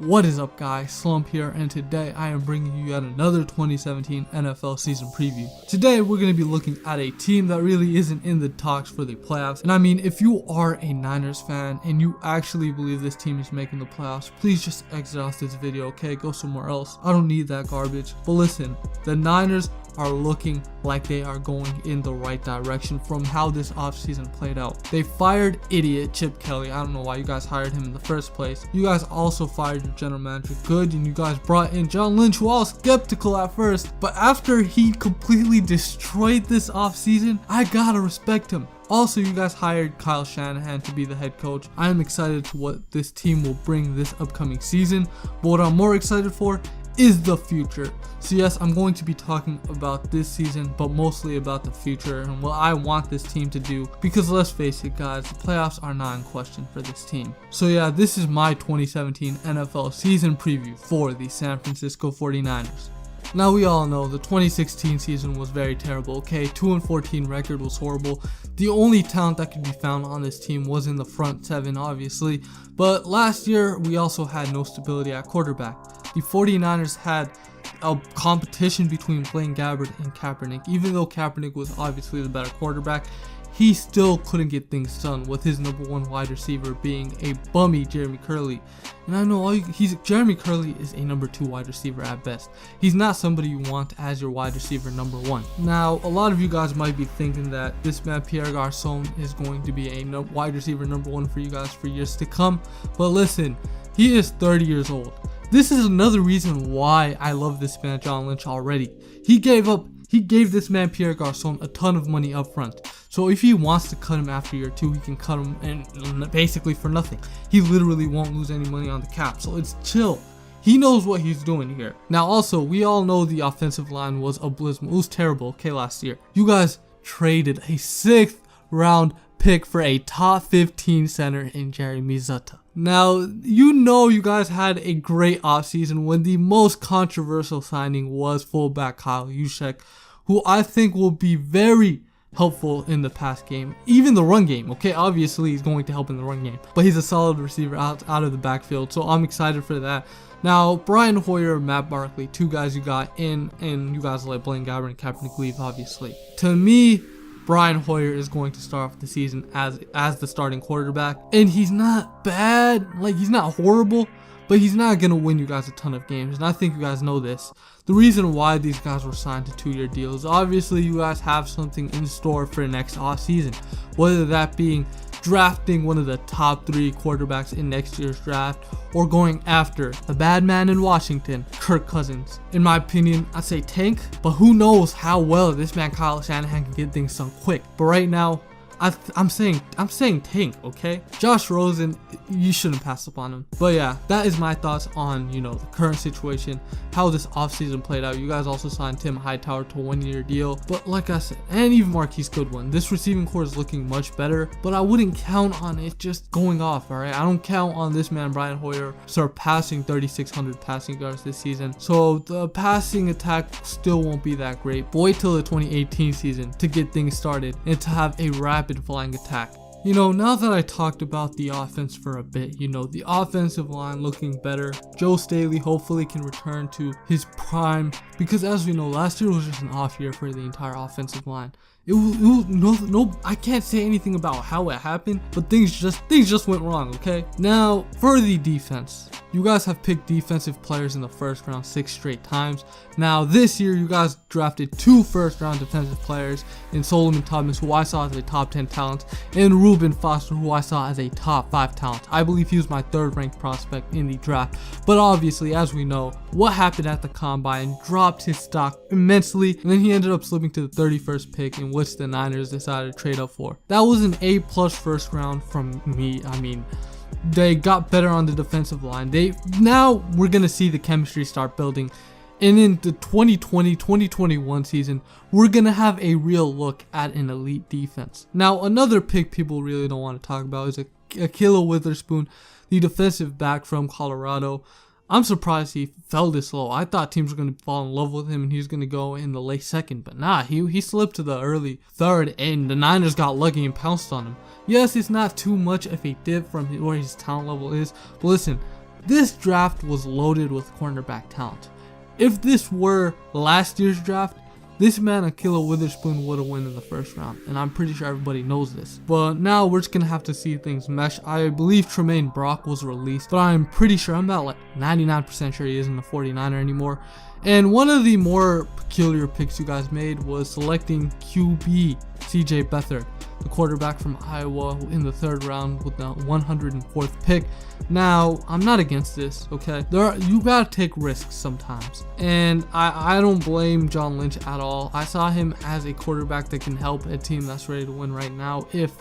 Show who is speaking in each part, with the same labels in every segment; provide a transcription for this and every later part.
Speaker 1: What is up guys, Slump here, and today I am bringing you yet another 2017 NFL season preview. Today we're going to be looking at a team that really isn't in the talks for the playoffs, and I mean, if you are a Niners fan and you actually believe this team is making the playoffs, please just exit off this video, okay? Go somewhere else. I don't need that garbage. But listen, the Niners are looking like they are going in the right direction from how this offseason played out. They fired idiot Chip Kelly. I don't know why you guys hired him in the first place. You guys also fired your general manager Good, and you guys brought in John Lynch, who I was skeptical at first, but after he completely destroyed this offseason, I gotta respect him. Also, you guys hired Kyle Shanahan to be the head coach. I am excited to what this team will bring this upcoming season, but what I'm more excited for is the future. So yes, I'm going to be talking about this season, but mostly about the future and what I want this team to do, because let's face it guys, the playoffs are not in question for this team. So yeah, this is my 2017 NFL season preview for the San Francisco 49ers. Now we all know the 2016 season was very terrible, okay? 2-14 record was horrible. The only talent that could be found on this team was in the front seven, obviously. But last year, we also had no stability at quarterback. The 49ers had a competition between Blaine Gabbert and Kaepernick. Even though Kaepernick was obviously the better quarterback, he still couldn't get things done, with his number one wide receiver being a bummy Jeremy Curley. And I know Jeremy Curley is a number 2 wide receiver at best. He's not somebody you want as your wide receiver number 1. Now, a lot of you guys might be thinking that this man Pierre Garçon is going to be a wide receiver number 1 for you guys for years to come. But listen, he is 30 years old. This is another reason why I love this man John Lynch already. He gave this man Pierre Garçon a ton of money up front. So if he wants to cut him after year 2, he can cut him and basically for nothing. He literally won't lose any money on the cap. So it's chill. He knows what he's doing here. Now also, we all know the offensive line was abysmal. It was terrible, okay, last year. You guys traded a 6th round pick for a top 15 center in Jeremy Zutta. Now, you know you guys had a great offseason when the most controversial signing was fullback Kyle Juszczyk, who I think will be very helpful in the pass game, even the run game, okay? Obviously, he's going to help in the run game, but he's a solid receiver out of the backfield, so I'm excited for that. Now, Brian Hoyer, Matt Barkley, 2 guys you got in, and you guys let Blaine Gabbert and Kaepernick leave, obviously. To me, Brian Hoyer is going to start off the season as the starting quarterback, and he's not bad, like he's not horrible, but he's not going to win you guys a ton of games, and I think you guys know this. The reason why these guys were signed to 2-year deals, obviously you guys have something in store for next offseason, whether that being drafting one of the top 3 quarterbacks in next year's draft, or going after the bad man in Washington, Kirk Cousins. In my opinion, I'd say tank, but who knows how well this man Kyle Shanahan can get things done quick. But right now, I'm saying tank, okay? Josh Rosen, you shouldn't pass up on him. But yeah, that is my thoughts on, the current situation, how this offseason played out. You guys also signed Tim Hightower to a 1-year deal. But like I said, and even Marquise Goodwin, this receiving core is looking much better, but I wouldn't count on it just going off, all right? I don't count on this man Brian Hoyer surpassing 3,600 passing yards this season. So the passing attack still won't be that great. But wait till the 2018 season to get things started and to have a rapid flying attack. Now that I talked about the offense for a bit, the offensive line looking better. Joe Staley hopefully can return to his prime, because as we know, last year was just an off year for the entire offensive line. I can't say anything about how it happened, but things just went wrong, okay? Now, for the defense, you guys have picked defensive players in the first round 6 straight times. Now, this year, you guys drafted 2 first-round defensive players in Solomon Thomas, who I saw as a top 10 talent, and Reuben Foster, who I saw as a top 5 talent. I believe he was my 3rd-ranked prospect in the draft. But obviously, as we know, what happened at the combine dropped his stock immensely, and then he ended up slipping to the 31st pick, in which the Niners decided to trade up for. That was an A+ first round from me. I mean, they got better on the defensive line. Now we're gonna see the chemistry start building, and in the 2020-2021 season, we're gonna have a real look at an elite defense. Now, another pick people really don't want to talk about is Ahkello Witherspoon, the defensive back from Colorado. I'm surprised he fell this low. I thought teams were going to fall in love with him and he was going to go in the late 2nd, but nah, he slipped to the early 3rd, and the Niners got lucky and pounced on him. Yes, it's not too much of a dip from where his talent level is, but listen, This draft was loaded with cornerback talent. If this were last year's draft, this man, Ahkello Witherspoon, would have won in the first round, and I'm pretty sure everybody knows this. But now we're just going to have to see things mesh. I believe Tremaine Brock was released, but I'm pretty sure, I'm about like 99% sure he isn't a 49er anymore. And one of the more peculiar picks you guys made was selecting QB CJ Beathard, the quarterback from Iowa, in the 3rd round with the 104th pick. Now, I'm not against this, okay? You gotta take risks sometimes. And I don't blame John Lynch at all. I saw him as a quarterback that can help a team that's ready to win right now if,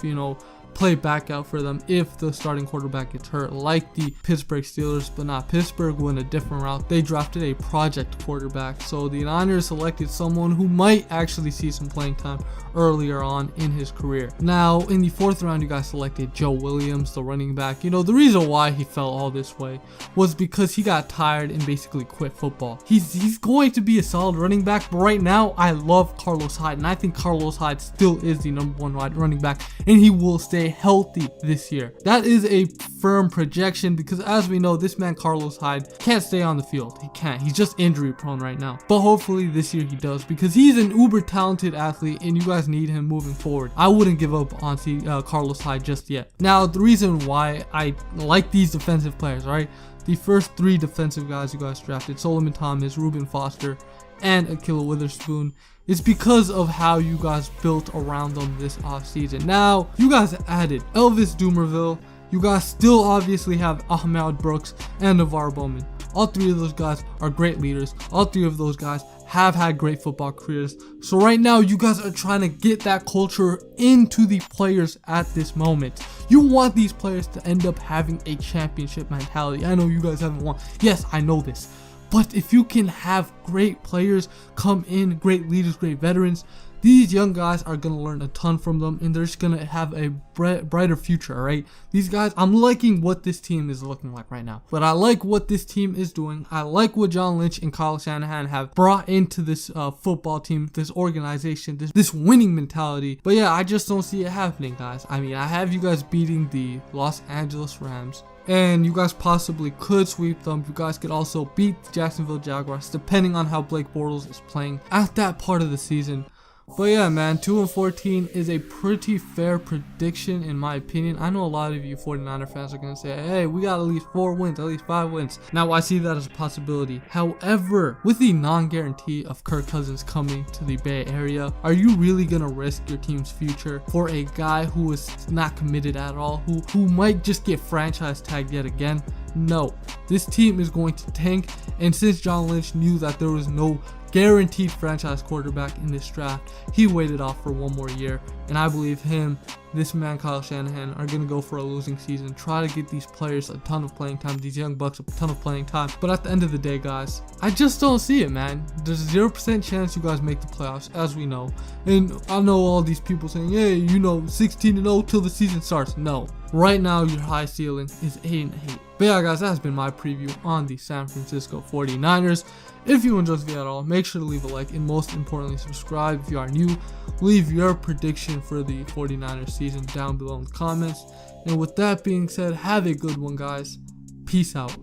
Speaker 1: play back out for them if the starting quarterback gets hurt, like the Pittsburgh Steelers. But not Pittsburgh, went a different route. They drafted a project quarterback, so the Niners selected someone who might actually see some playing time earlier on in his career. Now, in the 4th round, you guys selected Joe Williams, the running back. The reason why he fell all this way was because he got tired and basically quit football. He's going to be a solid running back, but right now, I love Carlos Hyde, and I think Carlos Hyde still is the #1 running back, and he will stay healthy this year. That is a firm projection because, as we know, this man Carlos Hyde can't stay on the field. He can't. He's just injury prone right now. But hopefully this year he does, because he's an uber talented athlete and you guys need him moving forward. I wouldn't give up on Carlos Hyde just yet. Now, the reason why I like these defensive players, right? The first 3 defensive guys you guys drafted, Solomon Thomas, Reuben Foster, and Ahkello Witherspoon, is because of how you guys built around them this offseason. Now, you guys added Elvis Dumervil. You guys still obviously have Ahmad Brooks and Navarre Bowman. All 3 of those guys are great leaders. All 3 of those guys have had great football careers. So right now, you guys are trying to get that culture into the players at this moment. You want these players to end up having a championship mentality. I know you guys haven't won. Yes, I know this. But if you can have great players come in, great leaders, great veterans, these young guys are going to learn a ton from them, and they're just going to have a brighter future, alright? These guys, I'm liking what this team is looking like right now. But I like what this team is doing. I like what John Lynch and Kyle Shanahan have brought into this football team, this organization, this winning mentality. But yeah, I just don't see it happening, guys. I mean, I have you guys beating the Los Angeles Rams, and you guys possibly could sweep them. You guys could also beat the Jacksonville Jaguars, depending on how Blake Bortles is playing at that part of the season. But yeah, man, 2-14 is a pretty fair prediction in my opinion. I know a lot of you 49er fans are going to say, hey, we got at least 4 wins, at least 5 wins. Now, I see that as a possibility. However, with the non-guarantee of Kirk Cousins coming to the Bay Area, are you really going to risk your team's future for a guy who is not committed at all, who might just get franchise tagged yet again? No, this team is going to tank, and since John Lynch knew that there was no guaranteed franchise quarterback in this draft, he waited off for 1 more year, and I believe him, this man Kyle Shanahan, are going to go for a losing season, try to get these players a ton of playing time, these young bucks a ton of playing time. But at the end of the day, guys, I just don't see it, man. There's a 0% chance you guys make the playoffs, as we know, and I know all these people saying, hey, 16-0 till the season starts. No, right now your high ceiling is 8-8. But yeah, guys, that's been my preview on the San Francisco 49ers. If you enjoyed this video at all, make sure to leave a like, and most importantly, subscribe if you are new. Leave your prediction for the 49ers season down below in the comments. And with that being said, have a good one, guys. Peace out.